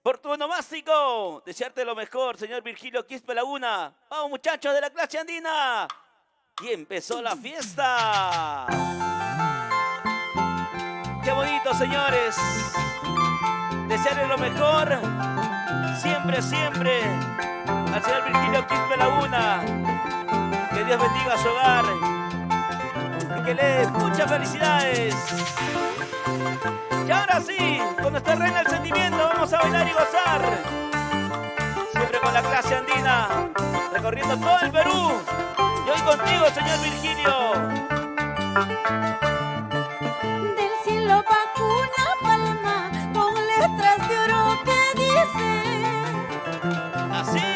Por tu onomástico, desearte lo mejor, señor Virgilio Quispe Laguna. Vamos, muchachos de la clase andina. Y empezó la fiesta. Qué bonito, señores. Desearle lo mejor. Siempre, siempre. Al señor Virgilio Quispe Laguna. Que Dios bendiga su hogar. Y que le dé muchas felicidades. Y ahora sí, con nuestra reina del sentimiento, vamos a bailar y gozar. Siempre con la clase andina, recorriendo todo el Perú. Y hoy contigo, señor Virgilio. Del cielo bajo una palma con letras de oro que dice Así.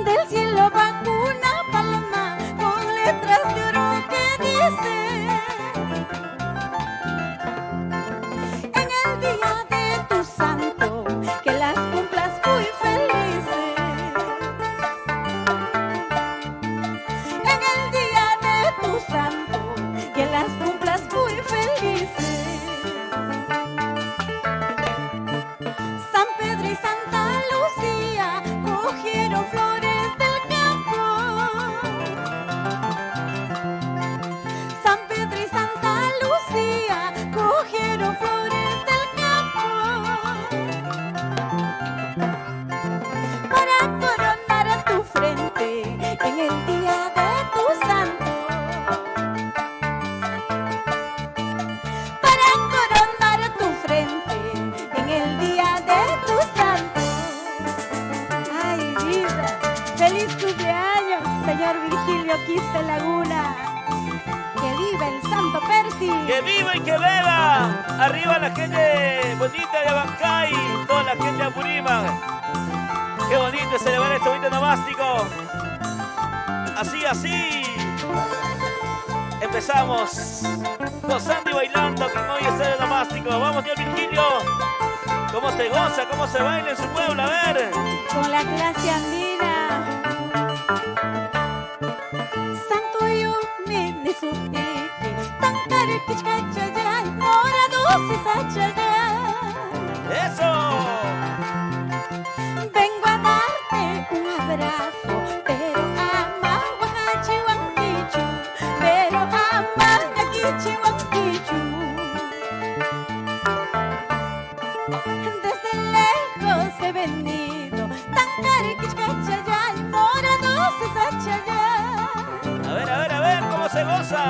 Del cielo bajo una palma con letras de oro que dice en el día de tu santo que las cumplas muy felices. En el día de tu santo que las cumplas muy felices. San Pedro y Santa Lucía cogieron flores del campo. San Pedro y Santa Lucía cogieron flores del campo para coronar a tu frente en el día de tu santo. Para coronar a tu frente en el día de tu santo. Ay, vida, feliz cumpleaños, señor Virgilio Quispe Laguna. Que viva el Santo Percy. Que viva y que beba. Arriba la gente bonita de Abancay, toda la gente de Apurímac. Qué bonito es celebrar este bonito nomástico. Así, así. Empezamos gozando y bailando con hoy este nomástico. Vamos, señor Virgilio. ¿Cómo se goza, cómo se baila en su pueblo? A ver. Con la clase andina. Santo yo me supiste, tan cariquichachayay, morado se sachayay. ¡Eso! Vengo a darte un abrazo, pero ama guajachihuanquichu, pero ama yaquichihuanquichu. Desde lejos he venido, tan cariquichachayay, morado se sachayay. A ver, ¿cómo se goza?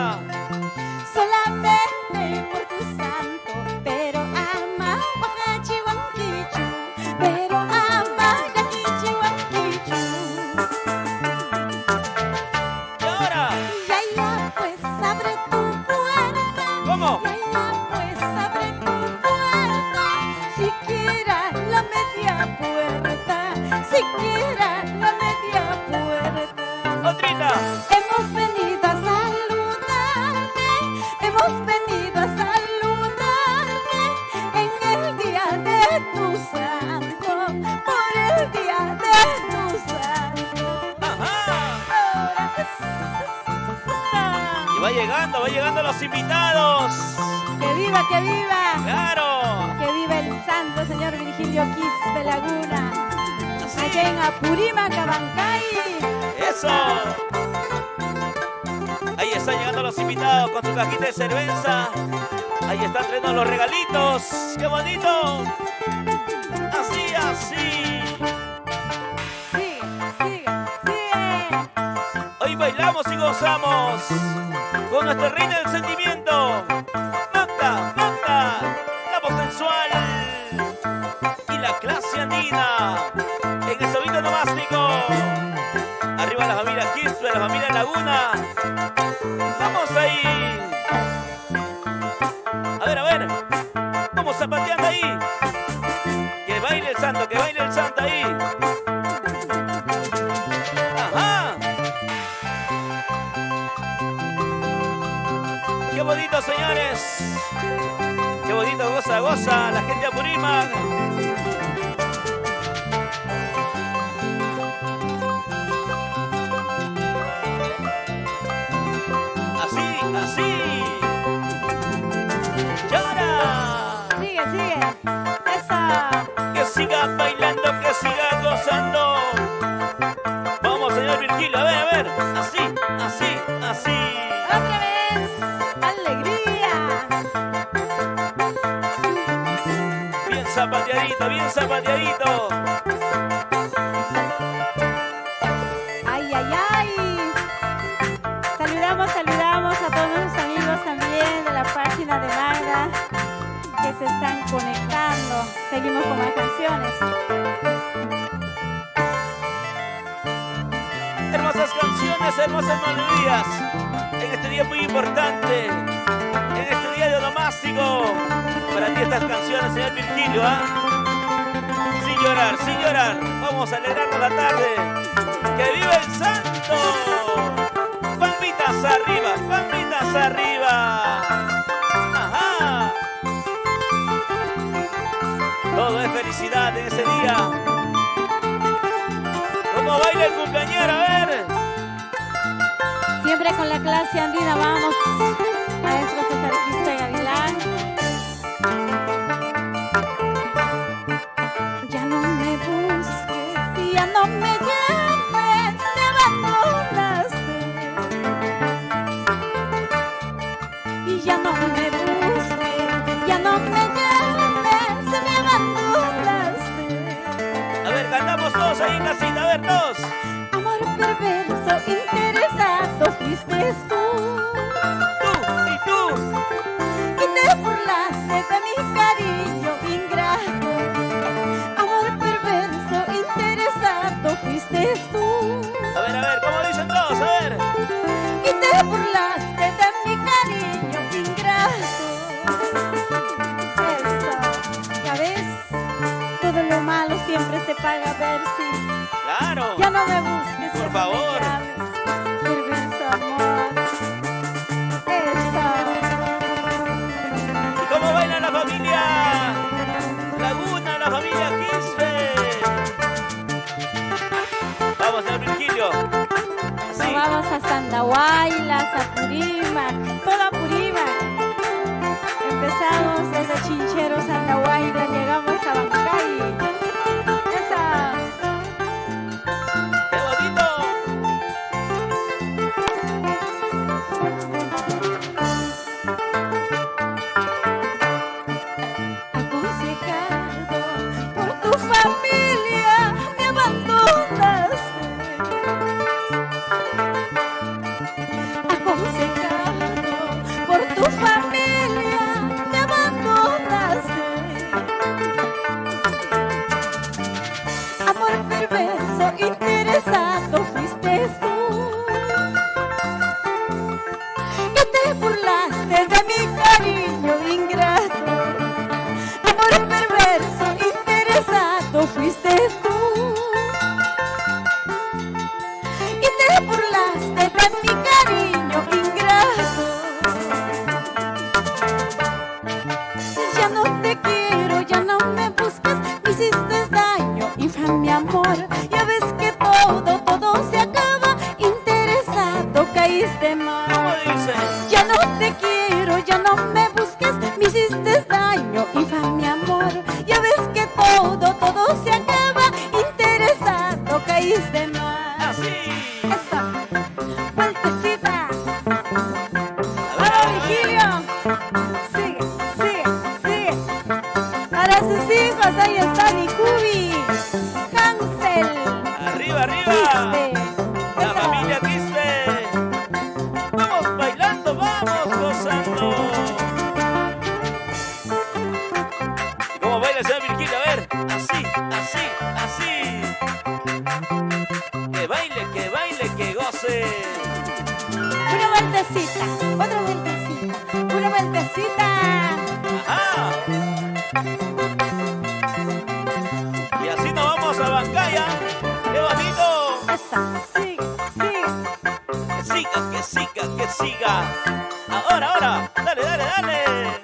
Solamente por tu santo, pero ama guajachihuanquichu, pero ama yaquichihuanquichu. ¿Y ahora? Ya, pues abre tu puerta. ¿Cómo? Ya, pues abre tu puerta. Siquiera la media puerta, siquiera la media puerta. ¡Otrita! Hemos venido a saludarte, hemos venido a saludarte en el día de tu santo, por el día de tu santo. ¡Ajá! Ahora, Y va llegando los invitados. ¡que viva, que viva! ¡Claro! ¡Que viva el santo señor Virgilio Quispe Laguna! Allá en Apurímac, Abancay. ¡Eso! Ahí están llegando los invitados con su cajita de cerveza. Ahí están trayendo los regalitos. ¡Qué bonito! Así, así. Sigue, sigue, sigue. Hoy bailamos y gozamos con nuestra reina del sentimiento, Magda, Magda, la voz sensual y la clase andina en el solito nomástico. Arriba la familia Quispe, la familia Laguna. Vamos ahí. A ver, vamos zapateando ahí. Que baile el santo, que baile el santo ahí. Ajá. Qué bonito, señores. Qué bonito, goza, goza la gente de Apurímac. Así, así. ¡Llora! Sigue, sigue. Esa. siga bailando, que siga gozando. Vamos, señor Virgilio, a ver, así, así, así. Otra vez, alegría. Bien zapateadito, bien zapateadito. Ay, ay, ay. Saludamos a todos los amigos también de la página de Magda que se están conectando. Seguimos con más canciones. Hermosas canciones, hermosas melodías. En este día muy importante, en este día de onomástico. Para ti estas canciones, señor Virgilio, ¿ah? Sin llorar. Vamos a alegrarnos la tarde. ¡Que viva el santo! ¡Palmitas arriba, palmitas arriba! ¡Ajá! Todo es felicidad en ese día. ¿Cómo baila el cumpleañero? A ver. Siempre con la clase andina, vamos. Maestro César Quispe Gavilán. Ya no me busques, ya no me llames, me abandonaste. Y ya no me busques, ya no me llames, me abandonaste. A ver, cantamos todos ahí en casita, a ver, todos. Amor perverso, interesado fuiste tú. Y tú. Y te burlaste de mi cariño ingrato. Amor perverso, interesado fuiste tú. A ver, ¿cómo dicen todos? A ver. Y te burlaste de mi cariño ingrato. Eso, ya ves, todo lo malo siempre se paga, a ver si. Claro. Ya no me busques, Por ya no favor. me llames, perverso amor. Eso. ¿Y cómo baila la familia Laguna, la familia Quispe? Vamos, señor Virgilio. Así. Nos vamos a Sandahuaylas, a Purímac, toda Purímac. Empezamos desde Chinchero, Sandahuaylas, llegamos a Bancay. Esa. ¡Qué bonito! Aconsejado por tu familia, me abandonaste. Aconsejado por tu familia, me abandonaste. Amor perverso, interesado fuiste tú. Y te burlaste de mi cariño ingrato. Amor perverso, interesado fuiste tú. Y te burlaste de mi cariño ingrato. Ya no te quiero, ya no me buscas, me hiciste daño, infame amor. Ya ves que todo se acaba, interesado caíste mal. ¿Cómo dice? Ya no te quiero, ya no me busques, me hiciste daño, infame amor. Ya ves que todo se acaba, interesado caíste mal. Así. Eso, vueltecita. A Ahora ver. Virgilio, sigue. Para sus hijos, ahí está Nicubi, Hansel, Arriba. Quispe. La Eso. familia Quispe. Vamos bailando, vamos gozando. ¿Y cómo baila el señor Virgilio? A ver, así. Que baile, que goce. Una vueltecita, otra vueltecita, una vueltecita. Ajá. Y así nos vamos a Bancaya. ¡Qué bonito! Esa, sigue. Que siga. Ahora. Dale.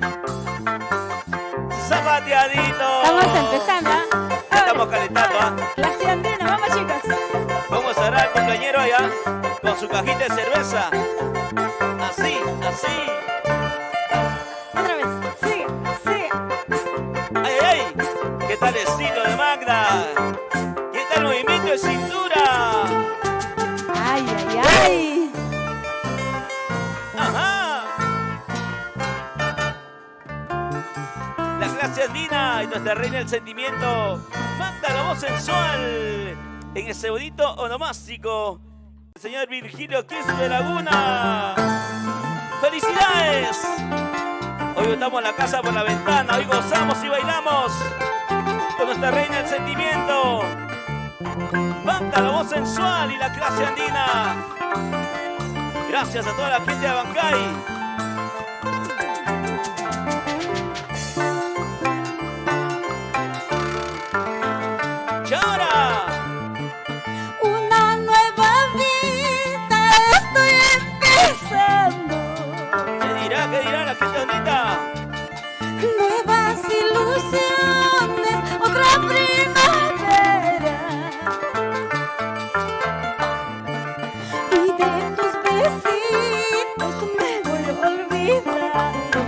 Zapateadito. Estamos empezando, ¿ah? Ya estamos calentando, ¿ah? Clase andina, vamos chicos. Vamos a dar al cumpleañero allá con su cajita de cerveza. Así. Otra vez, sigue. ¡Ay! ¿Qué tal estilo de Magda. ¿Qué tal el movimiento de cintura? Ay, ay, ay. Ajá. La clase andina y nuestra reina del sentimiento, Magda, la voz sensual, en ese bonito onomástico, el señor Virgilio Quispe Laguna. ¡Felicidades! Hoy botamos la casa por la ventana, hoy gozamos y bailamos con nuestra reina del sentimiento, Magda, la voz sensual y la clase andina. Gracias a toda la gente de Abancay. ¡Chora! Una nueva vida estoy empezando. ¿Qué dirá la gente bonita? Nuevas ilusiones, otra primavera. Y de tus besitos me voy olvidando.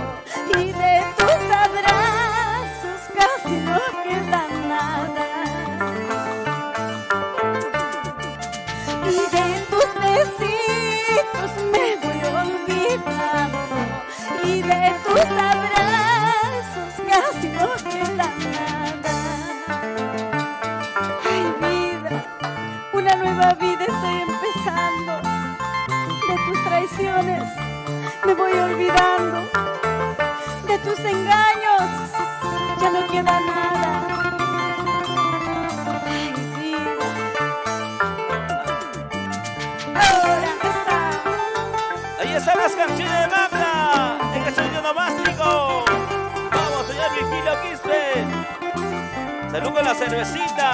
Y de tus abrazos casi no queda nada. Y de tus besitos me voy olvidando. Y de tus abrazos casi no queda nada. Ay, vida, una nueva vida estoy empezando. De tus traiciones me voy olvidando. De tus engaños ya no queda nada. Ay, vida. Ahora está. Ahí están las canciones de Magda en el sonido nomástico. Vamos, señor Virgilio Quispe. Salud con la cervecita.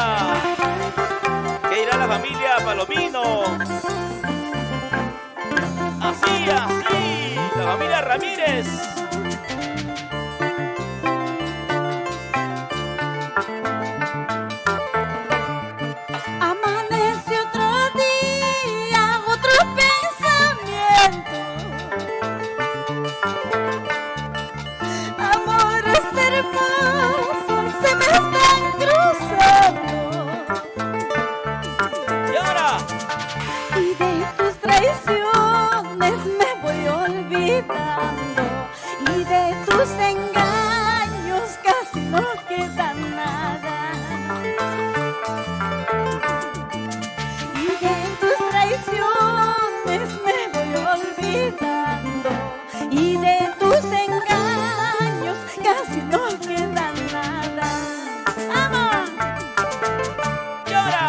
¿Qué irá la familia Palomino? Así, así. La familia Ramírez. Amanece otro día, otro pensamiento. Amores hermosos se me están cruzando. Y ahora, Y de tus traiciones me voy olvidando. Y de tus engaños casi no queda nada. Y de tus traiciones me voy olvidando. Y de tus engaños casi no queda nada. ¡Vamos! y ahora.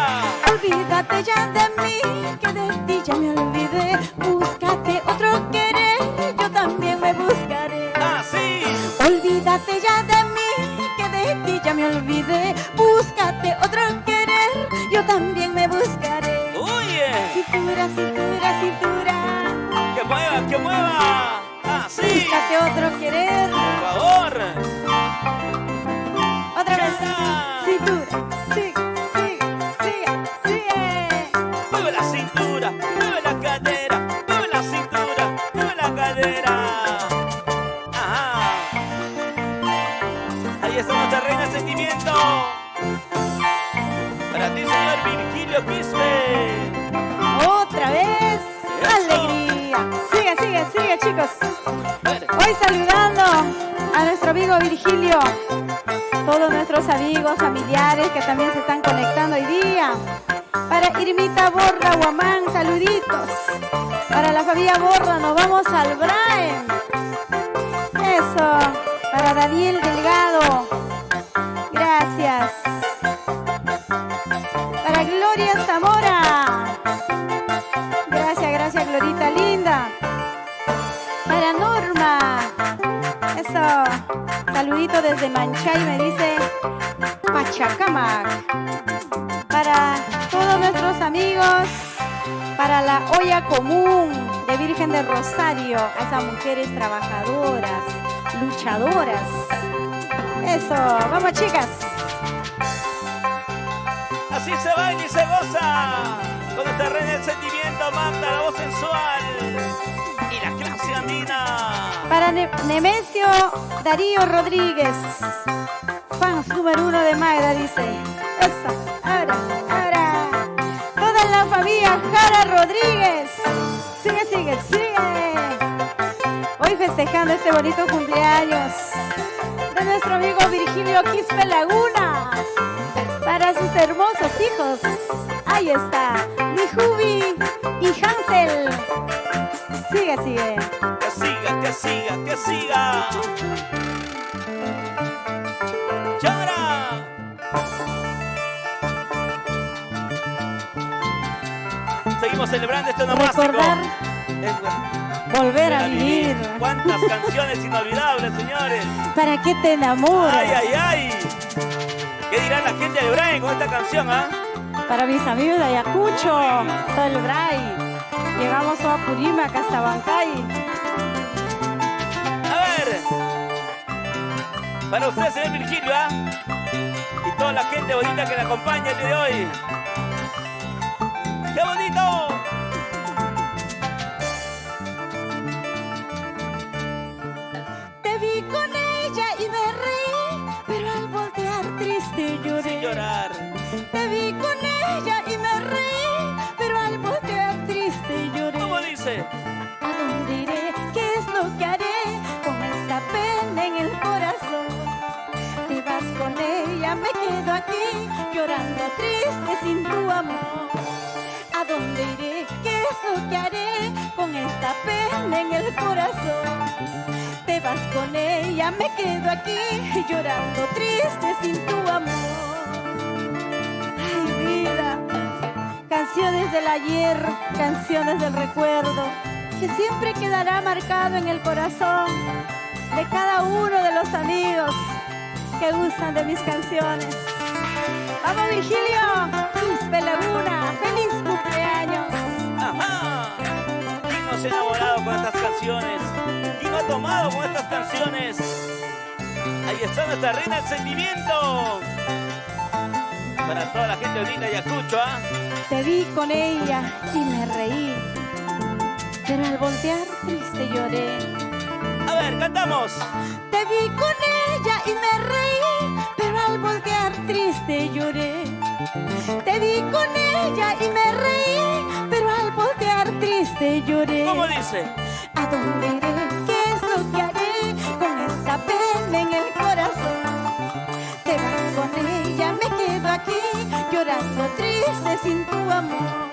Olvídate ya de mí, que de ti ya me olvidé. Búscate otro querer, yo también me buscaré. Así. Olvídate ya de mí, que de ti ya me olvidé. Búscate otro querer, yo también me buscaré. Oye, Cintura, cintura, cintura. que mueva, que mueva. Así. Búscate otro querer. Por favor. Otra vez. Ya. Cintura, sigue, sigue, sigue, sigue. Mueve la cintura, mueve la cadera, mueve la cintura, mueve la cadera. Ajá. Ahí está nuestra reina del sentimiento. Para ti, señor Virgilio Quispe. Otra vez. Eso. Alegría. Sigue, sigue, sigue, chicos. Dale. Hoy saludando a nuestro amigo Virgilio, todos nuestros amigos, familiares que también se están conectando hoy día. Para Irmita Borra, Guamán, saluditos. Para la familia Borra, nos vamos al Braem. Eso. Para Daniel Delgado. Gracias. Para Gloria Zamora. Gracias, gracias, Glorita linda. Para Norma. Eso. Saludito desde Manchay, me dice Pachacamac. Para todos nuestros amigos. Para la olla común de Virgen de Rosario. A esas mujeres trabajadoras, luchadoras. Eso. Vamos, chicas. Así se baila y se goza. Con nuestra reina del sentimiento, Magda, la voz sensual. Y la clase andina. Para Nemesio Darío Rodríguez. fans número 1 de Magda, dice. Eso, ahora, ahora. Toda la familia Jara Rodríguez. Sigue, sigue, sigue. Hoy festejando este bonito cumpleaños de nuestro amigo Virgilio Quispe Laguna. Para sus hermosos hijos. Ahí está, mi Jubi y Hansel. Sigue, sigue. Que siga, que siga, que siga. ¡Chara! Seguimos celebrando este onomástico. Recordar, volver a vivir. Cuántas canciones inolvidables, señores. ¿Para qué te enamoras? ¡Ay, ay, ay! ¿Qué dirá la gente de Brain con esta canción, ah? Para mis amigos de Ayacucho, todo el Bray. Llegamos a Apurímac hasta Bancay. A ver. Para usted, señor Virgilio, ¿ah? Y toda la gente bonita que le acompaña el día de hoy. ¡Qué bonito! Te vi con ella y me reí, pero al voltear triste lloré. Sin llorar. Te vi con ella y me reí, pero al voltear triste lloré. ¿Cómo dice? ¿A dónde iré? ¿Qué es lo que haré con esta pena en el corazón? Te vas con ella, me quedo aquí llorando triste sin tu amor. ¿A dónde iré? ¿Qué es lo que haré con esta pena en el corazón? Te vas con ella, me quedo aquí llorando triste sin tu amor. Ay, vida, canciones del ayer, canciones del recuerdo, que siempre quedará marcado en el corazón de cada uno de los amigos que gustan de mis canciones. ¡Vamos, Virgilio! Quispe Laguna, ¡feliz cumpleaños! ¡Ajá! ¿Quién no se ha enamorado con estas canciones? ¿Quién no ha tomado con estas canciones? Ahí está nuestra reina del sentimiento. Para toda la gente bonita de Ayacucho, ¿ah? Te vi con ella y me reí, pero al voltear triste lloré. A ver, cantamos. Te vi con ella y me reí, pero al voltear triste lloré. Te vi con ella y me reí, pero al voltear triste lloré. ¿Cómo dice? ¿A dónde iré? ¿Qué es lo que haré con esta pena en el corazón? Te vas con ella, me quedo aquí llorando triste sin tu amor.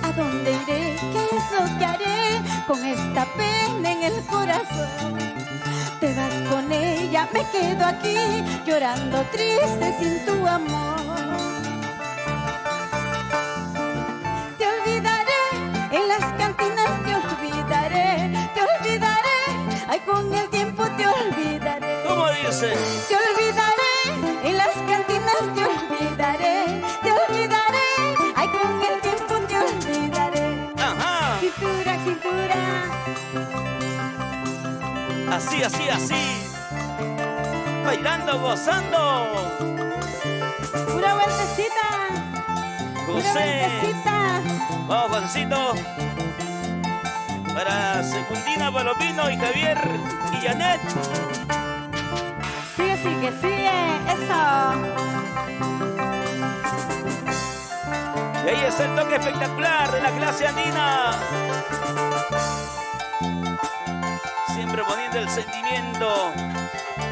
¿A dónde iré? ¿Qué es lo que haré con esta pena en el corazón? Te vas con ella, me quedo aquí llorando triste sin tu amor. Te olvidaré, en las cantinas te olvidaré, te olvidaré, ay, con el tiempo te olvidaré. ¿Cómo dice? Te olvidaré, en las cantinas te olvidaré, te olvidaré, ay, con el tiempo te olvidaré. Ajá. Cintura, cintura. Así, así, así. Bailando, gozando. Una vueltecita. Una José. vueltecita. Vamos, Juancito. Para Secundina, Palomino y Javier y Janet. Sigue, sigue, sigue. Eso. Y ahí está el toque espectacular de la clase andina. Siempre poniendo el sentimiento,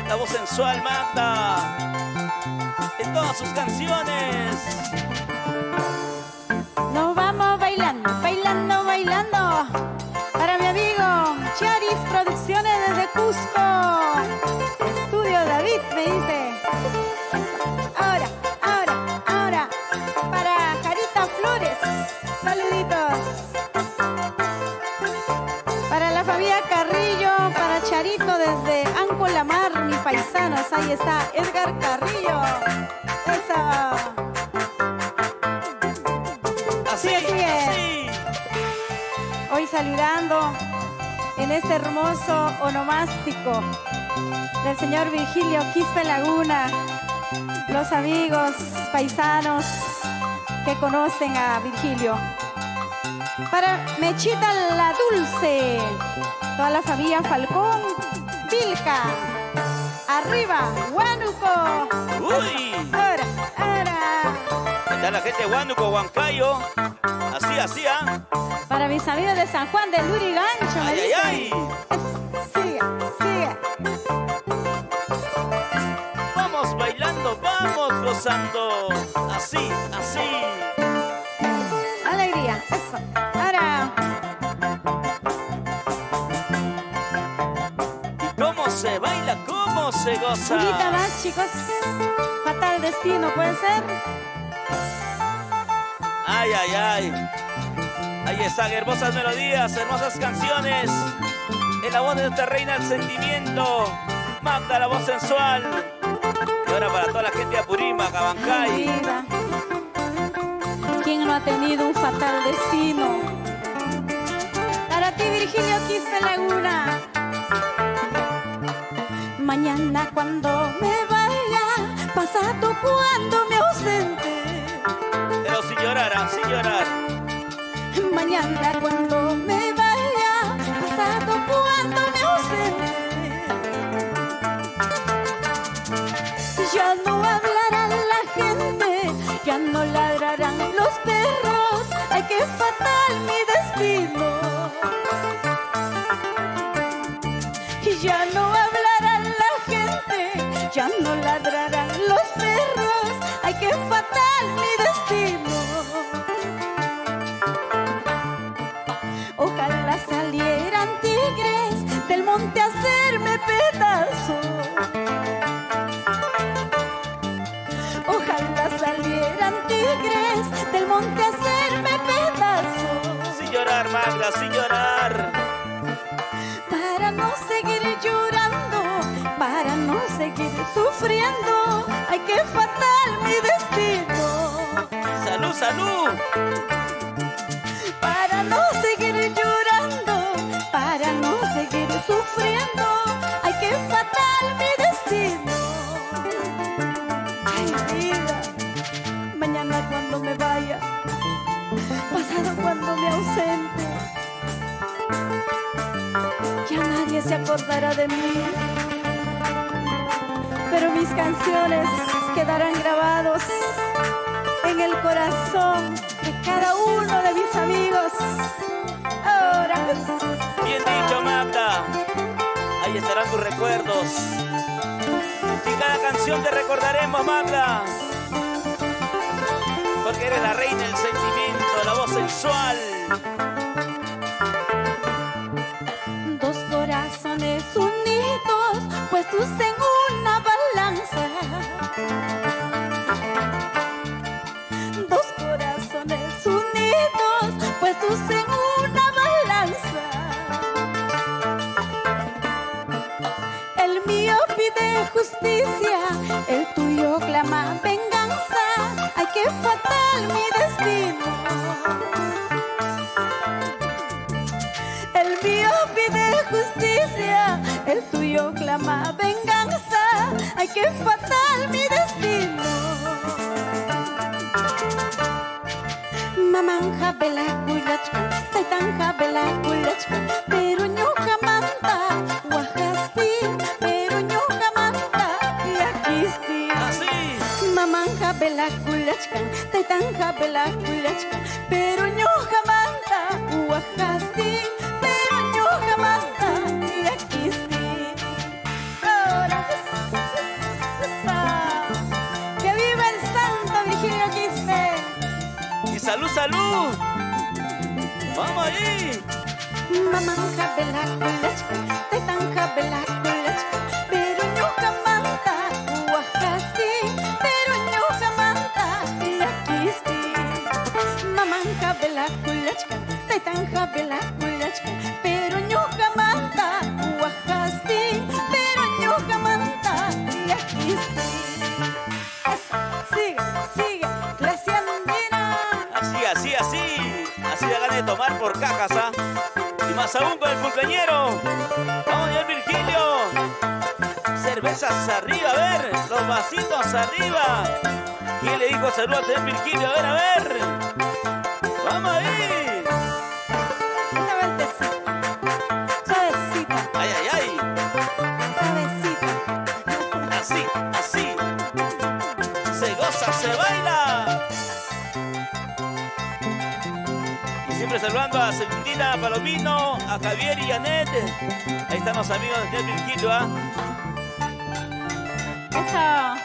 la voz sensual Magda en todas sus canciones. Nos vamos bailando, bailando, bailando. Para mi amigo Charis Producciones desde Cusco. Estudio David me dice. Ahora, ahora, ahora. Para Jarita Flores. Saluditos. Para la familia Carrillo, para Charito desde Anco La Mar, mis paisanos. Ahí está Edgar Carrillo. Eso. Así, Sigue, sigue. así. Hoy saludando en este hermoso onomástico del señor Virgilio Quispe Laguna, los amigos paisanos que conocen a Virgilio. Para Mechita la Dulce, toda la familia Falcón, Vilca, arriba, Huánuco. Uy. Ahora, ahora. Ahí está la gente de Huánuco, Huancayo. Así, así, ¿ah? Para mis amigos de San Juan de Lurigancho, me Ay, ay, dicen. ay. Sigue, sigue. Vamos bailando, vamos gozando. Así, así. Alegría, eso. Ahora. ¿Y cómo se baila? ¿Cómo se goza? Unita más, chicos. Fatal destino, ¿puede ser? Ay, ay, ay. Ahí están hermosas melodías, hermosas canciones. En la voz de nuestra reina del sentimiento, Magda, la voz sensual. Y ahora para toda la gente de Apurímac, Ay, Abancay. vida. ¿Quién no ha tenido un fatal destino? Para ti, Virgilio Quispe Laguna. Mañana cuando me vaya, pasado cuando me ausente. Pero sin llorar, ¿ah? Sin llorar. Mañana cuando me vaya, pasado cuando me ausente. Ya no hablará la gente, ya no ladrarán los perros. Ay, qué fatal mi destino. Ya no hablará la gente, ya no ladrarán los perros. Ay, qué fatal mi destino. Ojalá salieran tigres del monte a hacerme pedazo. Ojalá salieran tigres del monte a hacerme pedazo. Sin llorar, Magda, sin llorar. Para no seguir llorando, para no seguir sufriendo. Ay, qué fatal mi destino. Salud, salud. Para no seguir llorando, para no seguir sufriendo. Ay, qué fatal mi destino. Ay, vida. Mañana cuando me vaya, pasado cuando me ausente, ya nadie se acordará de mí. Pero mis canciones quedarán grabados en el corazón de cada uno de mis amigos. Ahora Bien dicho, Magda. Ahí estarán tus recuerdos. Y cada canción te recordaremos, Magda. Porque eres la reina del sentimiento, la voz sensual. dos corazones unidos, puestos en una balanza. Dos corazones unidos, puestos en una balanza. El mío pide justicia, el tuyo clama venganza. Ay, qué fatal mi destino. El mío pide justicia, el tuyo clama venganza. Ay, qué fatal mi destino. Mamanja bela kulachka, taitanja bela kulachka, pero ñuka manta, wajasti, pero ñuka manta, yakisti. Así. Mamanja bela kulachka, taitanja bela kulachka, pero ñuka manta, wajasti, pero ñuka manta, yakisti. Ahora, que viva el santo Virgilio Quispe. Y salud, salud. Vamos ahí. Mamanja bela kulachka, taitanja bela kulachka, pero ñuka manta, wajasti, pero ñuka manta, yakisti. Mamanja bela kulachka, taitanja bela kulachka, pero ñuka manta, wajasti, pero ñuka manta, yakisti. Eso, sigue, sigue, Grecia Andina. Así, así, así. Así de ganas de tomar por cajas, ¿ah? Y más aún con el cumpleañero. Vamos a ver, Virgilio. Cervezas arriba, a ver. Los vasitos arriba. ¿Quién le dijo saludos a señor Virgilio? A ver. Vamos ahí. Esa vueltecita, suavecita, Ay, ay, ay. suavecita. se baila. Y siempre saludando a Segundina Palomino, a Javier y Janet. Ahí están los amigos del Virgilio, ¿ah? Eso.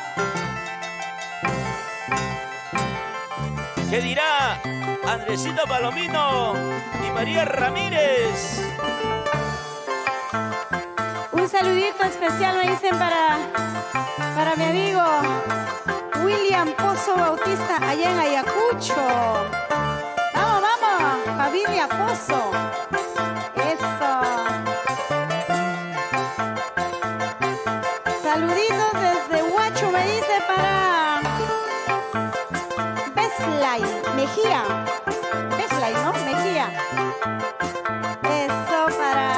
¿Qué dirá Andresito Palomino y María Ramírez? Un saludito especial me dicen para mi amigo William Pozo Bautista allá en Ayacucho. Vamos, vamos, familia Pozo. Eso. Saluditos desde Huacho me dice para Beslay Mejía. Beslay, ¿no? Mejía. Eso para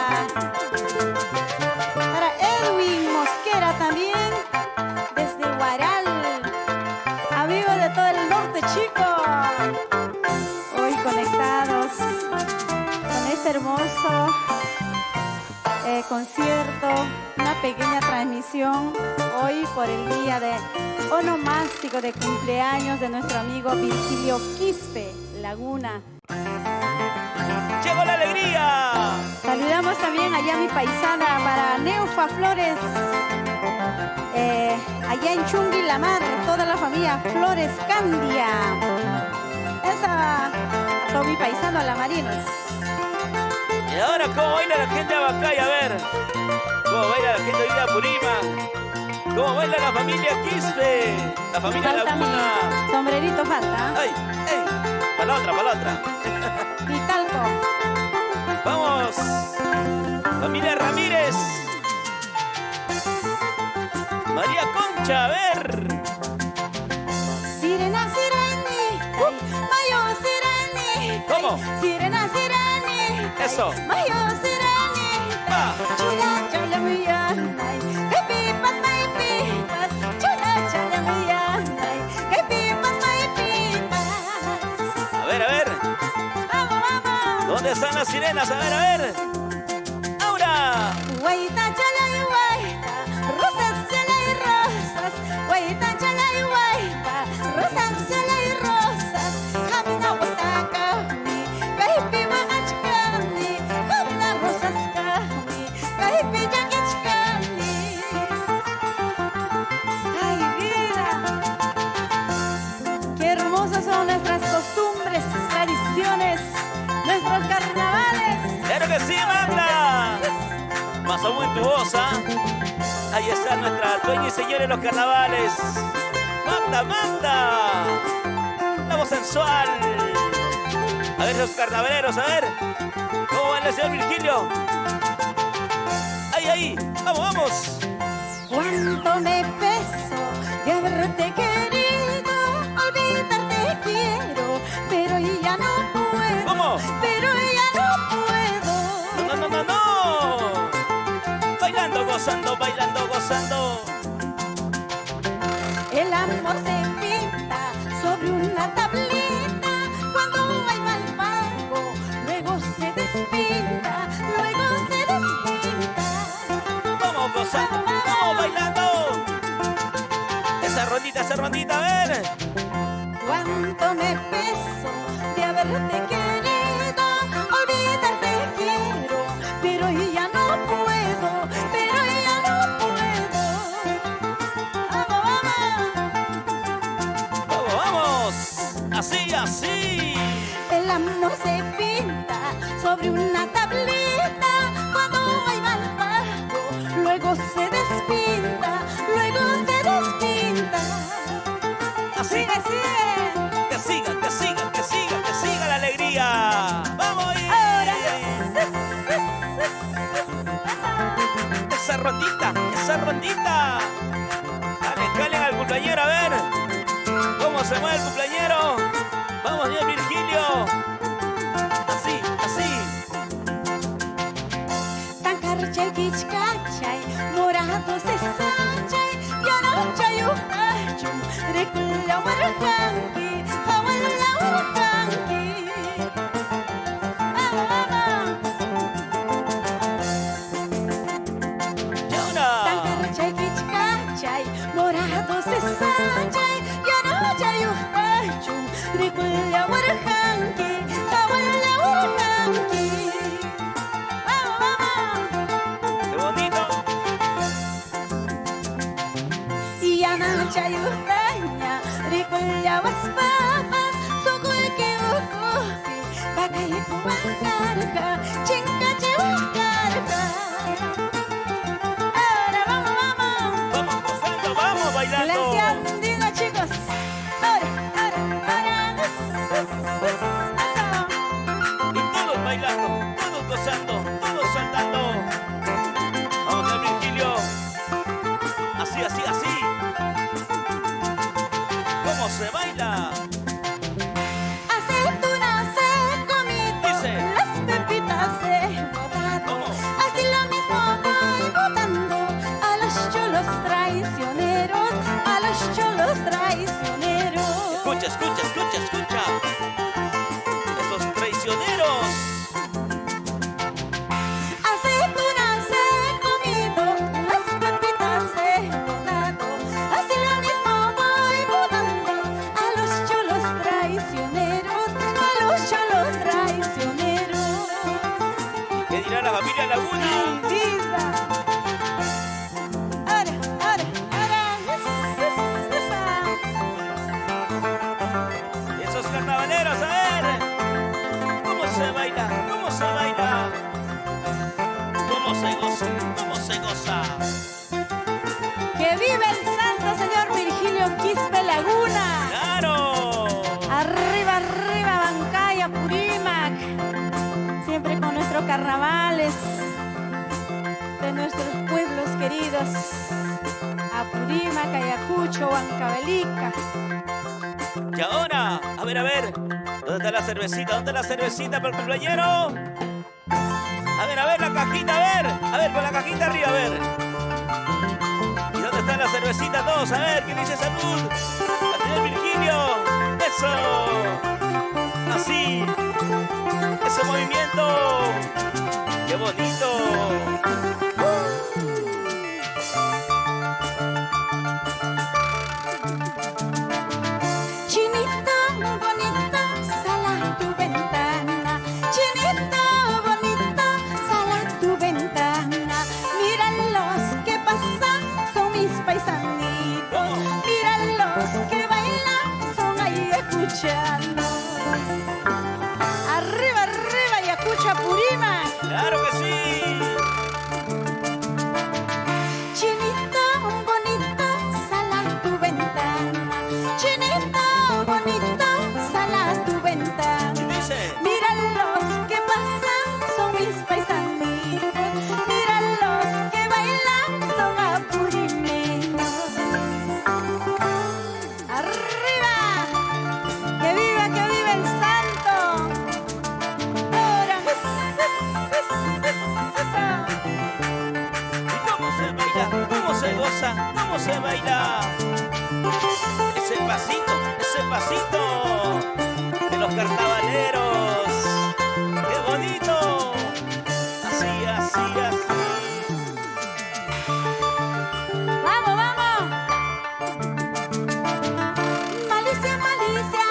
Edwin Mosquera también, desde Huaral. Amigos de todo el norte, chicos. Hoy conectados con este hermoso concierto, una pequeña transmisión hoy por el día de onomástico de cumpleaños de nuestro amigo Virgilio Quispe Laguna. ¡Llegó la alegría! Saludamos también allá a mi paisana para Neufa Flores, allá en Chungui La Mar, toda la familia Flores Candia. Esa, a todo mi paisano, la Marinos. Y ahora, ¿cómo baila la gente de Abacay? A ver, ¿cómo baila la gente de Villa Purima? ¿Cómo baila la familia Quispe? La familia Falta Laguna. mi sombrerito, falta. ¡Ay, ey! Para la otra, para la otra. Vitalco. ¡Vamos! Familia Ramírez. María Concha, a ver. Sirena, sirenita, mayo sirenita. ¿Cómo? Sirena, sirenita. Eso. Mayo sirenita. Va. Chula, chula, muy ay, pipas, may pipas. Chula, chula, muy ay, pipas, may pipas. A ver. Vamos, vamos. ¿Dónde están las sirenas? A ver. ¡Ahora! Guaita, chala y guaita, rosas, chala y rosas. Guaita, chala y guaita, rosas, chala y rosas. Camina guataca, kaipi magachkani, camina rosas kani, kaipi yagachkani. Ay, vida, qué hermosas son nuestras costumbres, tradiciones, nuestros carnavales. ¡Claro que sí, Magda! Más aún en tu voz, ¿ah? Ahí está nuestra dueña y señora de los carnavales. ¡Magda! La voz sensual. A ver los carnavaleros, a ver. ¿Cómo va el señor Virgilio? ¡Ahí! ¡Vamos! Cuánto me peso de haberte querido, olvidarte quiero, pero ya no puedo. ¿Cómo? Pero ya no puedo. ¡No! Bailando, gozando. El amor se pinta sobre una tablita cuando hay mal pago, luego se despinta, Vamos gozando, vamos bailando. Esa rondita, a ver. Cuánto me peso de haberte querido, olvidarte quiero, pero ya no puedo, Vamos. Así. El amor se pinta sobre una tablita cuando hay mal pago, luego se despinta. Así. Que siga la alegría. ¡Vamos ahí! Ahora. Esa rondita. Dale al cumpleañero, a ver. ¿Cómo se mueve el cumpleañero? Vamos, señor Virgilio. Así. Tancarchay, kichkachay, morados de sachay, yanonchay, uhachu, recula huarcanqui, jawala huarcanqui. Vamos. Y ahora. Tancarchay, kichkachay, morados de sachay, yanonchay, Rikulla Warhanki, Kawalla Warhanki. Vamos, vamos. ¡Qué bonito! Yana Chayustaña, Rikulla Waspapa, Sokuiki Ukuki, Bakai Kubangarka, Chinka Chihukarka. Ahora vamos, vamos. Vamos gozando, vamos bailando. Gracias, Andino, chicos. Ahora, ahora, ahora. Y todos bailando, todos gozando, todos saltando. Vamos a ver, Virgilio. Así, así, así. ¿Cómo se baila? Aceitunas he comido, Dice. las pepitas he botado. ¿Cómo? Así lo mismo voy botando a los cholos traicioneros, a los cholos traicioneros. Escucha, escucha, escucha, escucha. Esos traicioneros. Aceitunas he comido, las pepitas he botado. Así lo mismo voy botando a los cholos traicioneros, a los cholos traicioneros. ¿Qué dirá la familia Laguna? Vida. Ahora, ahora, ahora. Esos carnavaleros, a ver. ¿Cómo se baila? ¿Cómo se baila? ¿Cómo se goza? ¿Cómo se goza? Que vive el santo señor Virgilio Quispe Laguna. ¡Claro! Arriba, arriba, Bancaya, Purímac. Siempre con nuestros carnavales de nuestros pueblos queridos. Apurímac, Ayacucho, Huancavelica. Y ahora, a ver. ¿Dónde está la cervecita? ¿Dónde está la cervecita para el cumpleañero? A ver, la cajita, a ver, con la cajita arriba, a ver. ¿Y dónde está la cervecita todos? A ver, ¿quién dice salud? La señor Virgilio. ¡Eso! Así. Ese movimiento. ¡Qué bonito! Chinita bonita, sala tu ventana. Chinita bonita, sala tu ventana. Mira los que pasan, son mis paisanitos. Mira los que bailan, son ayacuchanos. Arriba, arriba, Ayacucho, Apurímac. ¡Claro que sí! Chinita bonita, sala tu ventana. Chinita bonita, sala tu ventana. ¿Quién dice? Mira los que pasan, son mis paisanitos. Mira los que bailan, son apurimeños. ¡Arriba! ¡Que viva el santo! Ahora, ¿Y cómo se baila? ¿Cómo se goza? ¿Cómo se baila? Ese pasito de los carnavaleros. ¡Qué bonito! Así, así, así. ¡Vamos, vamos! Malicia, malicia,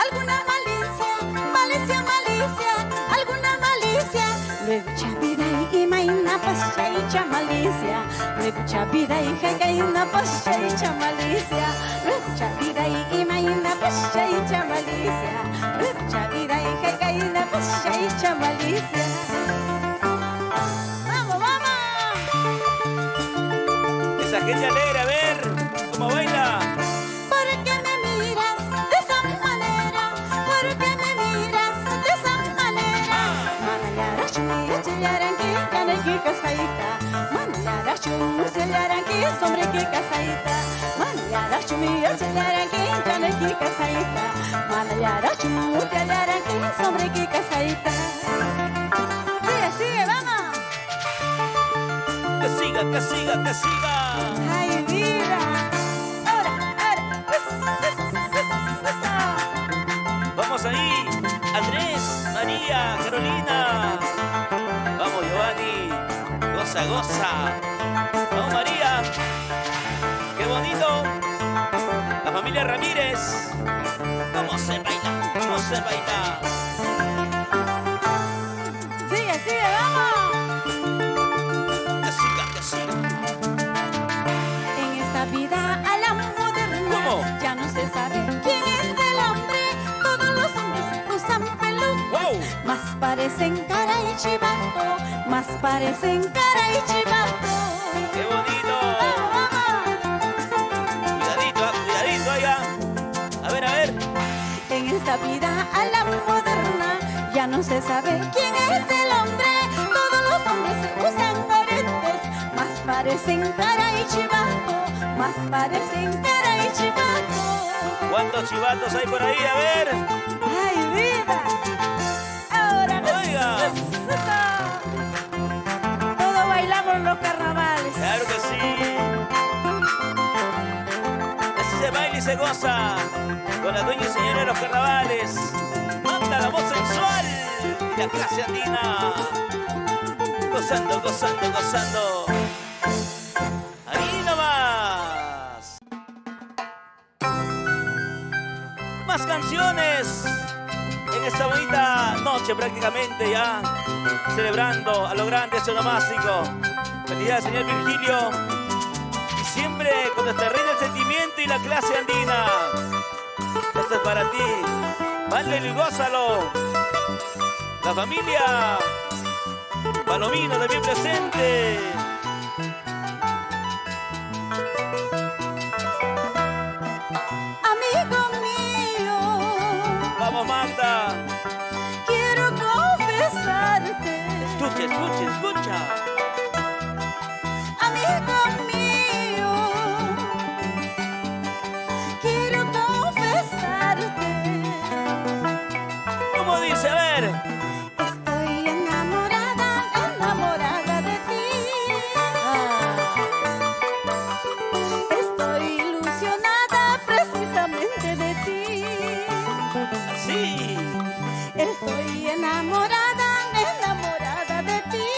alguna malicia. Malicia, malicia, alguna malicia. Luego chavida y maina pascha y chamalicia. Luego chavida y jacaína pascha y chamalicia. Luego chavida y maina pascha y chamalicia. Luego chavida y jacaína pascha y chamalicia. ¡Vamos, vamos! Esa gente alegre, a ver cómo baila. ¿Por qué me miras de esa manera? ¿Por qué me miras de esa manera? Manayara chumi, chillaranqui, caneki casaita. Manayara chumi, chillaranqui, sobre que casaita. Manayara chumi, chillaranqui, caneki casaita. Manayara chumi, chillaranqui, sobre que casaita. Sigue, sigue, vamos. Que siga, que siga, que siga. Ay, vida. Ahora, ahora. Vamos ahí. Andrés, María, Carolina. Vamos, Giovanni. Goza, goza. Vamos, María. Qué bonito. La familia Ramírez. ¿Cómo se baila? se baila. Sigue, sigue, vamos. Que siga, que siga. En esta vida a la moderna ¿Cómo? ya no se sabe quién es el hombre. Todos los hombres usan pelucas, Wow. más parecen cara y chivato, más parecen cara y chivato. ¡Qué bonito! Vamos. Cuidadito, cuidadito, oiga. A ver, a ver. En esta vida a la moderna ya no se sabe quién es el hombre. Todos los hombres usan aretes, más parecen cara y chivato, más parecen cara y chivato. ¿Cuántos chivatos hay por ahí? A ver. ¡Ay, vida! Ahora Oiga. todo bailamos en los carnavales. Claro que sí. Así se baila y se goza con la dueña y señora de los carnavales. Manda la voz sensual y la clase andina. Gozando, gozando, gozando. Ahí nomás. Más canciones en esta bonita noche, prácticamente ya celebrando a lo grande ese onomástico. Felicidades, señor Virgilio. Y siempre con nuestra reina del sentimiento y la clase andina. Esto es para ti. Bailalo y gózalo. La familia Palomino también presente. Amigo mío, Vamos, Magda. quiero confesarte. Escucha, escucha, escucha. Amigo mío, quiero confesarte. ¿Cómo dice? A ver. Estoy enamorada, enamorada de ti. Estoy ilusionada precisamente de ti. Así. Estoy enamorada, enamorada de ti.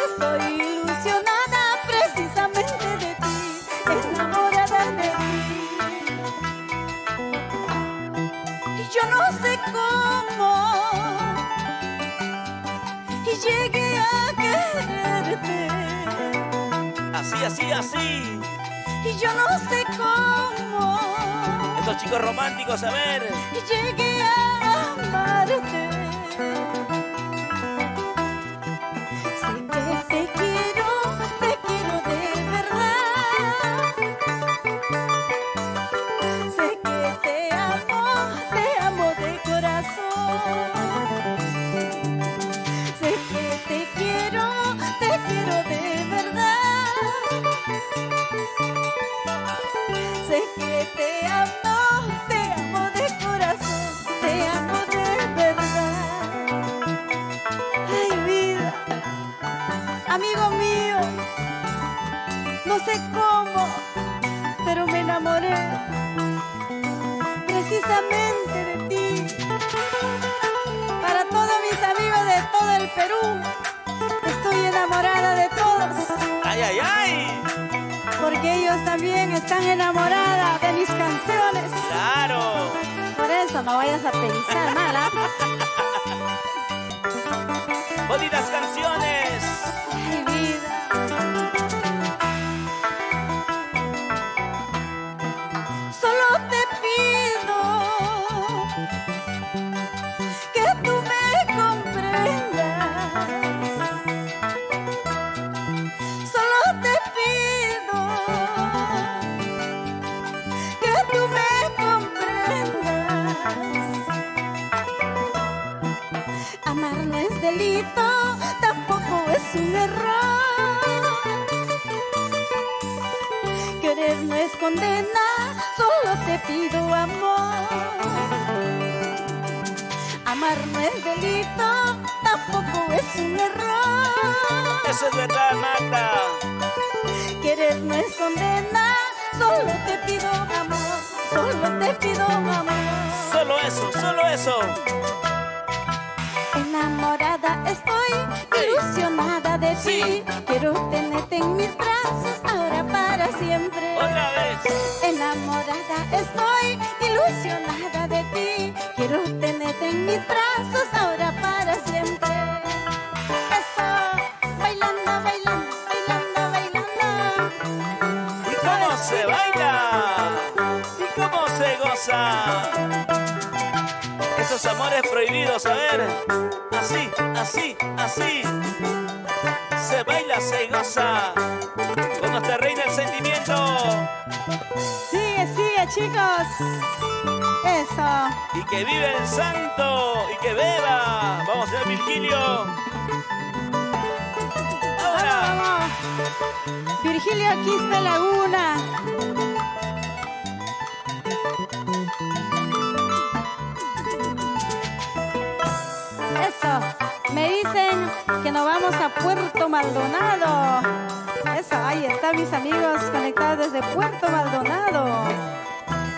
Estoy ilusionada precisamente de ti, enamorada de ti. Y yo no sé cómo y llegué a quererte. Así, así, así. Y yo no sé cómo Estos chicos románticos, a ver. y llegué a amarte. Sé que te quiero de verdad. Sé que te amo de corazón. Sé que te quiero de verdad. Sé que te amo de corazón, te amo de verdad. Ay, vida, amigo mío, no sé cómo, pero me enamoré precisamente de ti. Para todos mis amigos de todo el Perú, estoy enamorada de todos. ¡Ay, ay, ay! Porque ellos también están enamoradas de mis canciones. ¡Claro! Por eso no vayas a pensar mal, ¿ah? Bonitas canciones. Ay, vida. Solo te pido que tú me comprendas. Solo te pido que tú me comprendas. Amar no es delito, tampoco es un error. Querer no es condena, solo te pido amor. Amar no es delito, tampoco es un error. Eso es verdad, Magda. Querer no es condena, solo te pido amor, solo te pido amor. Solo eso, solo eso. Enamorada estoy, ilusionada de Sí. ti. Quiero tenerte en mis brazos ahora para siempre. Otra vez. Enamorada enamorada estoy, ilusionada de ti. Quiero tenerte en mis brazos ahora para siempre. Eso, bailando, bailando, bailando, bailando. ¿Y cómo se baila? ¿Y cómo se goza? Esos amores prohibidos, a ver. Así, así, así. Se baila, se goza. Con nuestra reina el sentimiento. Sigue, sigue, chicos. Eso. Y que vive el santo. Y que beba. Vamos, señor Virgilio. Ahora. Vamos, vamos. Virgilio Quispe Laguna. Eso. Me dicen que nos vamos a Puerto Maldonado. Eso, ahí están mis amigos conectados desde Puerto Maldonado.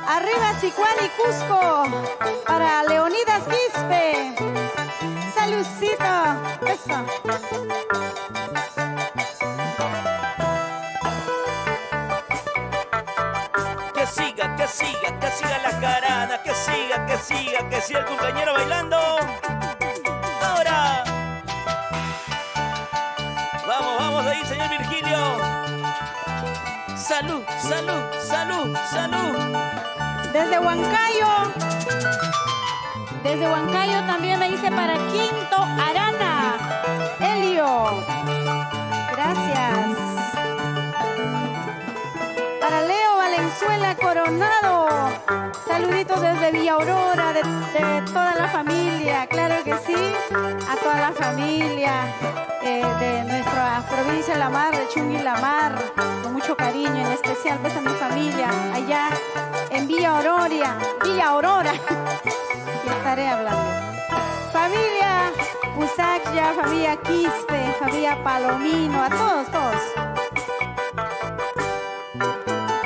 Arriba Sicuán y Cusco. Para Leonidas Quispe. Saludcito. Eso. Que siga, que siga, que siga la jarana. Que siga, que siga, que siga el cumpleañero bailando. Ahora. Vamos, vamos ahí, señor Virgilio. Salud, salud, salud, salud. Desde Huancayo. Desde Huancayo también me dice para Quinto Arana. Helio. Gracias. Para Leo Valenzuela Coronado. Saluditos desde Villa Aurora, de toda la familia. Claro que sí. A toda la familia de nuestra provincia de La Mar, de Chungui La Mar. Con mucho cariño, en especial pues a mi familia allá en Villa Aurora. Villa Aurora. Ya estaré hablando. Familia Pusacya, familia Quispe, familia Palomino, a todos, todos.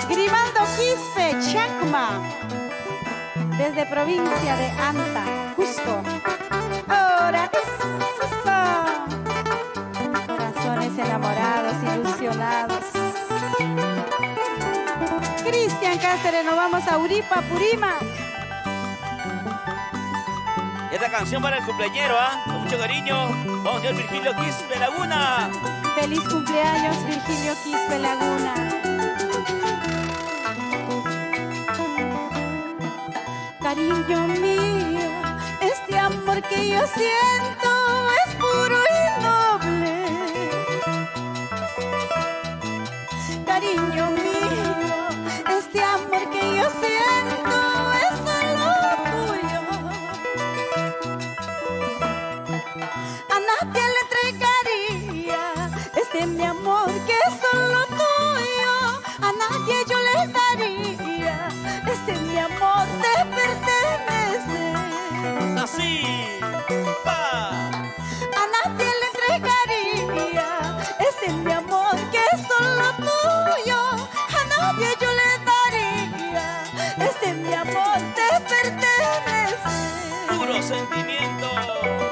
Grimaldo Quispe, Chacma, desde provincia de Anta, Cusco. Ahora, corazones enamorados, ilusionados. Cristian Cáceres, nos vamos a Uripa, Purima. Esta canción para el cumpleañero, ¿ah? Con mucho cariño. Vamos, señor Virgilio Quispe Laguna. Feliz cumpleaños, Virgilio Quispe Laguna. Cariño mío, este amor que yo siento es puro y noble. Cariño mío, este amor que yo siento es solo tuyo. A nadie le entregaría este mi amor que es solo tuyo. A nadie yo le daría este mi amor te pertenece. Así. Pa. A nadie le entregaría este mi amor que es solo tuyo. A nadie yo le daría este mi amor te pertenece. Puro sentimiento.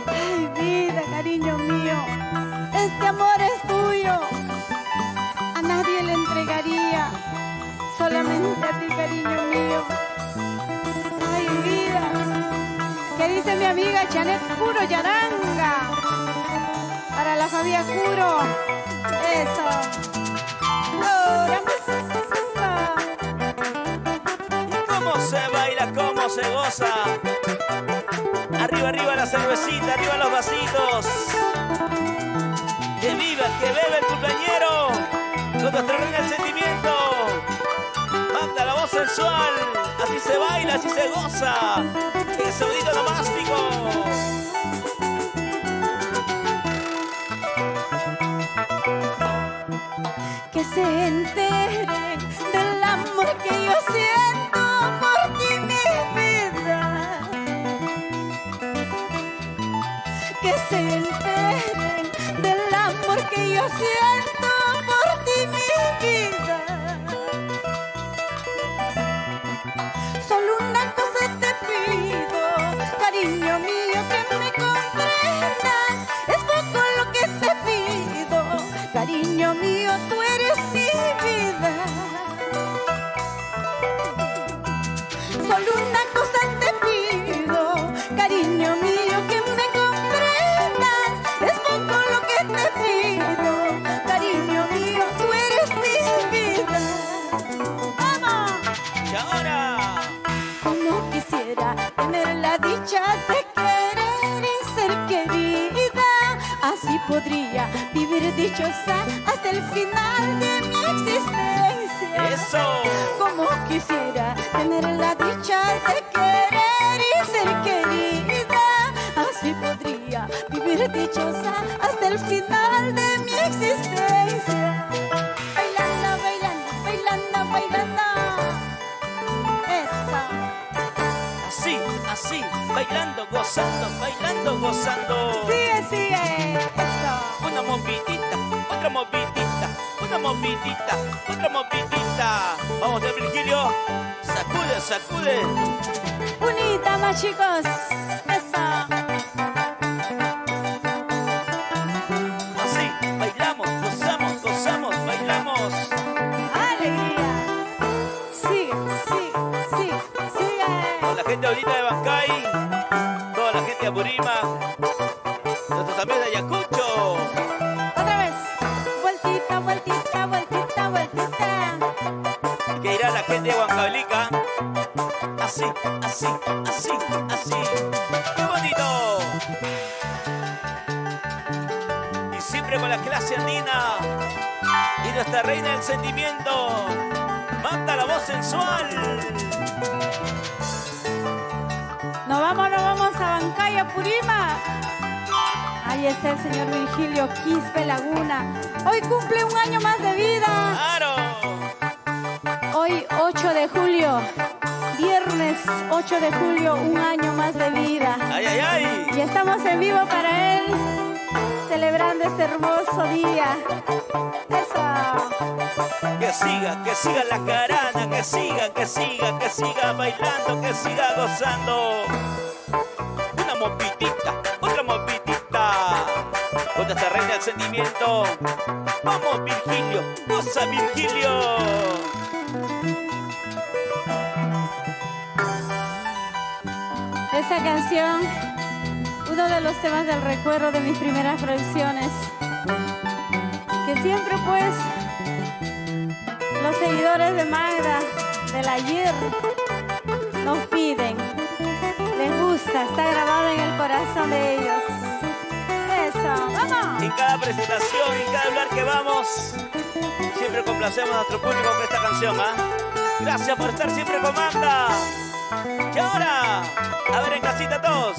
Ay, vida, cariño mío, este amor es tuyo. A nadie le entregaría, solamente a ti, cariño mío. Ay, vida. ¿Qué dice mi amiga Janet Curo Yaranga? Para la familia Curo. Eso. Ahora ¿Cómo se baila? ¿Cómo se goza? Arriba, arriba la cervecita, arriba los vasitos. Que viva, que bebe el cumpleañero. Con nuestra reina del sentimiento. Manda la voz sensual. Así se baila, así se goza. El saudito nomástico. que se enteren del amor que yo siento por ti, mi vida. Que se enteren del amor que yo siento por ti, mi vida. Solo una cosa te pido, cariño mío, que me Solo una cosa te pido, cariño mío, que me comprendas. Es poco lo que te pido, cariño mío, tú eres mi vida. ¡Vamos! Y ahora, Como quisiera tener la dicha de querer y ser querida. Así podría vivir dichosa hasta el final de mi existencia. eso. Como quisiera tener la dicha de querer y ser querida. Así podría vivir dichosa hasta el final de mi existencia. Bailando, bailando, bailando, bailando. Eso. Así, así, bailando, gozando. Sigue, sigue. Eso. Una movidita, otra movidita, una movidita, otra movidita. Vamos de Virgilio. Sacude, sacude. Unita más, chicos. Eso. Así, bailamos, gozamos, bailamos. Alegría. Sigue, sigue, sigue, sigue. Con la gente ahorita de Bancay, toda la gente de Apurímac, nuestros amigos de Ayacucho. Otra vez. Vueltita, vueltita, vueltita, vueltita. Que irá la gente de Huancavelica. Así, así, así, así. ¡Qué bonito! Y siempre con la clase andina y nuestra reina del sentimiento. Manda la voz sensual. Nos vamos a Bancay, Purímac. Ahí está el señor Virgilio Quispe Laguna. Hoy cumple un año más de vida. ¡Claro! Hoy 8 de julio, viernes 8 de julio, un año más de vida. ¡Ay, ay, ay! Y estamos en vivo para él, celebrando este hermoso día. Eso. Que siga la carana, que siga bailando, que siga gozando. Una movidita, otra movidita. Con esta reina del sentimiento. Vamos, Virgilio, goza, Virgilio. Esa canción, uno de los temas del recuerdo de mis primeras producciones, que siempre pues los seguidores de Magda, del ayer, nos piden, les gusta, está grabado en el corazón de ellos. Eso, vamos. En cada presentación, en cada lugar que vamos, siempre complacemos a nuestro público con esta canción, ¿ah? Gracias por estar siempre con Magda. Y ahora, a ver en casita todos.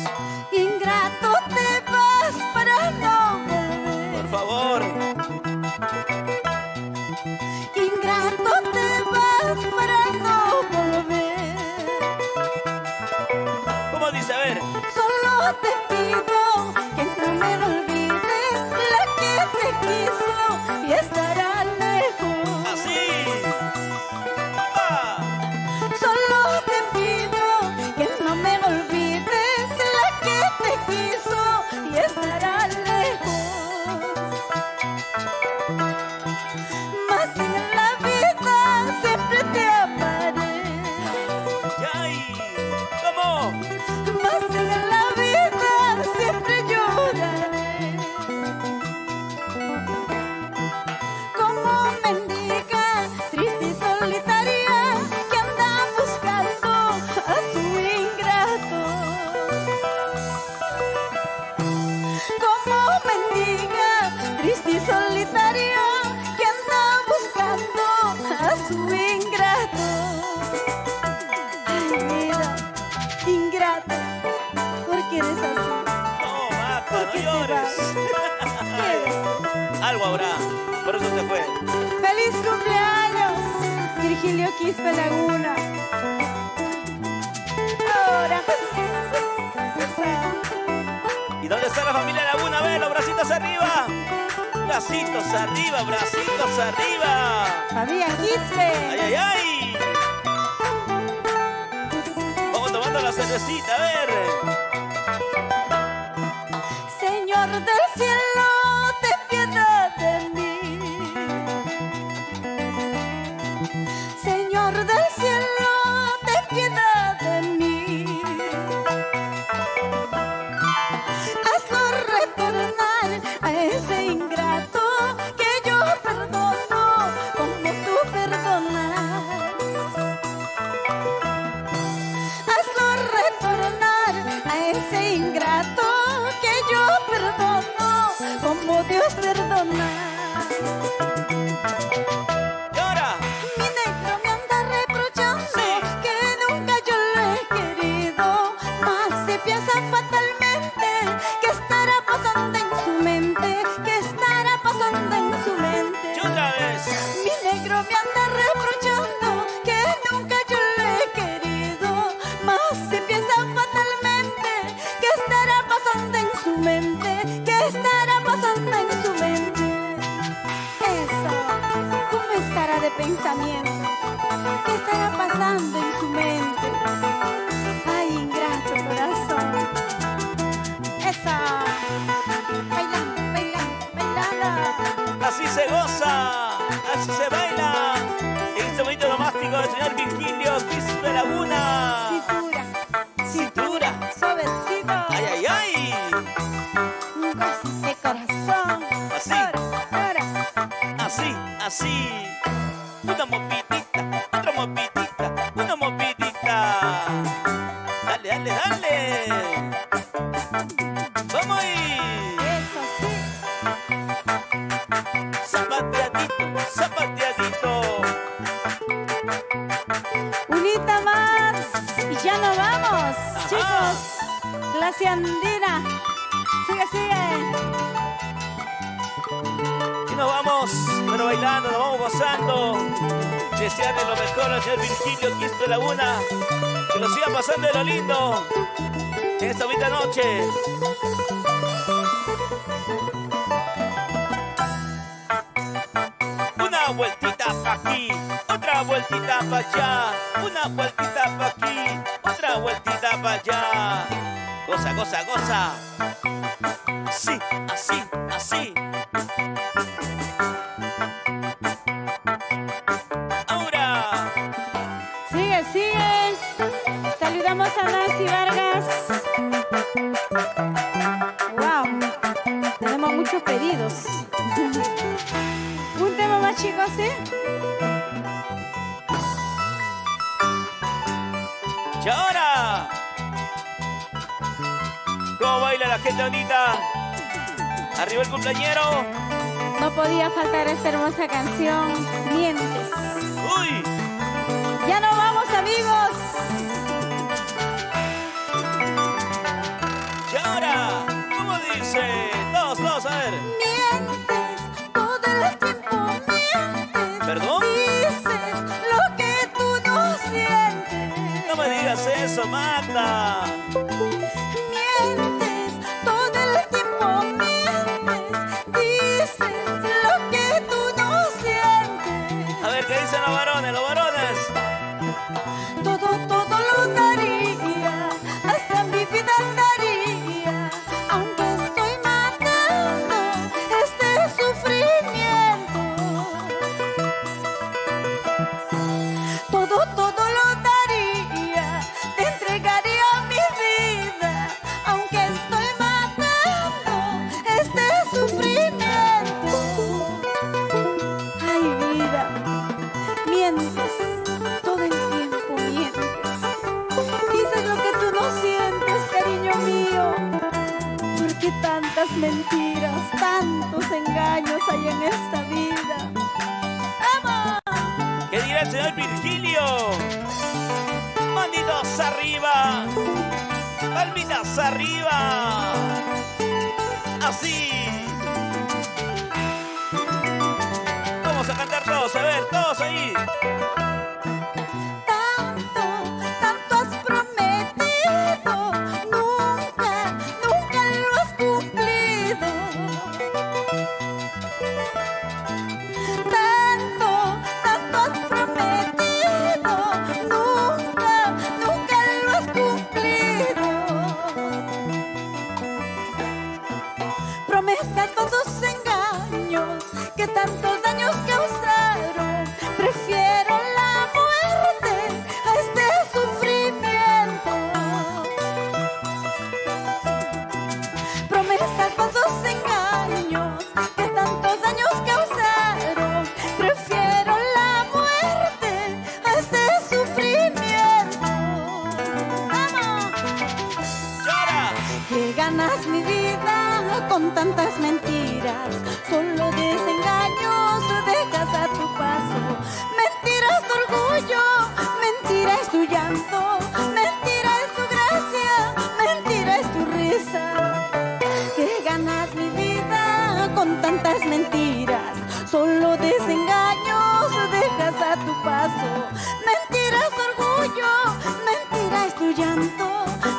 Ingrato te vas para no volver. Por favor. Ingrato te vas para no volver. ¿Cómo dice? A ver. Solo te pido que no me olvides la que te quiso y estará lejos. Así. ¡Ah! Solo te pido que no me olvides la que te quiso y estará lejos. Más en la vida siempre te amaré. ¡Ay! ¿Cómo? Más en la vida siempre lloraré. Como mendiga, triste y solitaria, que anda buscando a su ingrato. Como mendiga, triste y solitaria, que anda buscando a su ingrato. Ay, vida, ingrata, ¿por qué eres así? No, Magda, ¿Por no qué te llores. Algo habrá, por eso se fue. ¡Feliz cumpleaños, Virgilio Quispe Laguna! Ahora, ¿Y dónde está la familia Laguna? A ver, los bracitos arriba. Bracitos arriba, bracitos arriba. familia ¡Ay, Quispe. ay, ay! Vamos tomando la cervecita, a ver. Señor del cielo, ten piedad de mí. Señor del cielo, ten piedad Virgilio Quispe Laguna. Cintura, Cintura. suavecito. Ay, ay, ay. Cosas de corazón. Así. Ahora. Así, así. Una movidita, otra movidita, una movidita. Dale, dale, dale. Vamos ahí. Eso sí. Zapateadito, zapateadito. Unita más y ya nos vamos, Ajá. chicos. Glacia Andina. Sigue, sigue. Y nos vamos, pero bailando, nos vamos gozando. Desearle lo mejor al señor Virgilio Quispe Laguna. Que lo siga pasando de lo lindo en esta bonita noche. Una vueltita pa' aquí, otra vueltita pa' allá. Una vueltita pa' aquí, otra vueltita pa' allá. Goza, goza, goza. Así, así, así. Ahora. Sigue, sigue. Saludamos a Nancy Vargas. Wow. Tenemos muchos pedidos. Un tema más, chicos, ¿sí? Y ahora. ¿Cómo baila la gente bonita? Arriba el cumpleañero. No podía faltar esta hermosa canción, Mientes. Uy. Ya nos vamos, amigos. Y ahora. ¿Cómo dice? Todos, a ver. Mientes, todo el tiempo mientes. ¿Perdón? Dices lo que tú no sientes. No me digas eso, mata. Mientes, todo el tiempo mientes. Dices lo que tú no sientes. A ver, ¿qué dicen los varones? Los varones. Todo lo daría, hasta mi vida daría, aunque estoy matando este sufrimiento. Todo lo daría, te entregaría mi vida, aunque estoy matando este sufrimiento. Ay, vida, mientes, todo el tiempo mientes. Dices lo que tú no sientes, cariño mío. ¿Por qué tantas mentiras, tantos engaños hay en esta vida? ¡Vamos! ¿Qué dirá el señor Virgilio? Manitos arriba. Palmitas arriba. Así. Vamos a cantar todos, a ver, todos ahí. Tanto has prometido, nunca lo has cumplido. Tanto has prometido, nunca lo has cumplido. Promesas, todos engaños que tantos daños causaron. Prefiero la muerte a este sufrimiento. Promesas, falsos engaños que tantos daños causaron. Prefiero la muerte a este sufrimiento. ¡Vamos! ¡Llora! Que ganas mi vida con tantas mentiras, solo desengaños dejas a tu paso. Mentiras tu orgullo, mentira es tu llanto, mentira es tu gracia, mentira es tu risa. Que ganas mi vida con tantas mentiras, solo desengaños dejas a tu paso. Mentira es tu orgullo, mentira es tu llanto,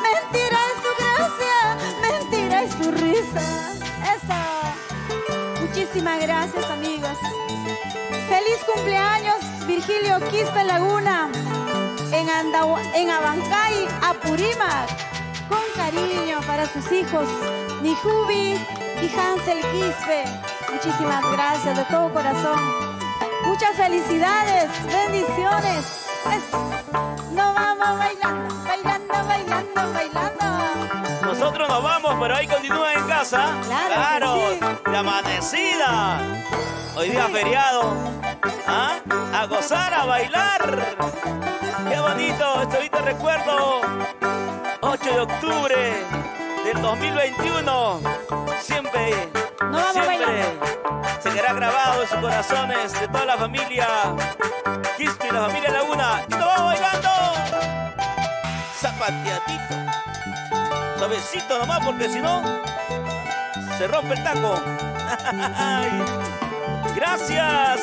mentira es tu gracia, mentira es tu risa. Eso. Muchísimas gracias, amigos. Feliz cumpleaños, Virgilio Quispe Laguna, en Abancay, Apurímac. Con cariño para sus hijos, Nijubi y Hansel Quispe. Muchísimas gracias de todo corazón. Muchas felicidades, bendiciones. Nos vamos bailando, bailando, bailando, bailando. Nosotros nos vamos, pero ahí continúa en casa. Claro que sí. De amanecida. Hoy día feriado. ¿Ah? A gozar, a bailar. Qué bonito, este ahorita recuerdo. 8 de octubre del 2021. Siempre, Nos vamos siempre bailando. se quedará grabado en sus corazones de toda la familia Quispe y la familia Laguna. Y nos vamos bailando. Zapateadito. Suavecito nomás, porque si no, se rompe el taco. Gracias,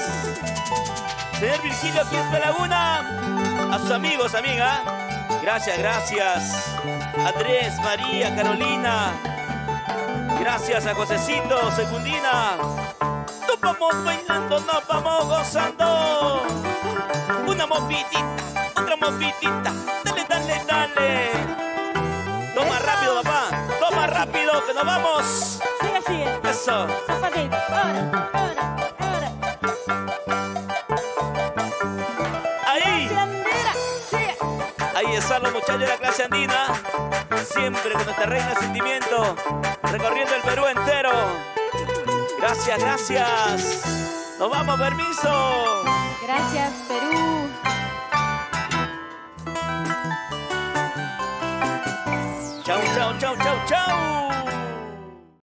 señor Virgilio Quispe Laguna. A sus amigos, amiga. Gracias, gracias. Andrés, María, Carolina. Gracias a Josecito, Secundina. Nos vamos bailando, nos vamos gozando. Una movidita, otra movidita. Dale, dale, dale. Toma Eso. rápido, papá. Toma rápido, que nos vamos. Sigue, sigue. Eso. Zapatito. Ahora, ahora, ahora. Ahí. Clase andina. Sigue. Ahí están los muchachos de la clase andina. Siempre con nuestra reina sentimiento. Recorriendo el Perú entero. Gracias, gracias. Nos vamos, permiso. Gracias, Perú. Chau, chau, chau, chau, chau.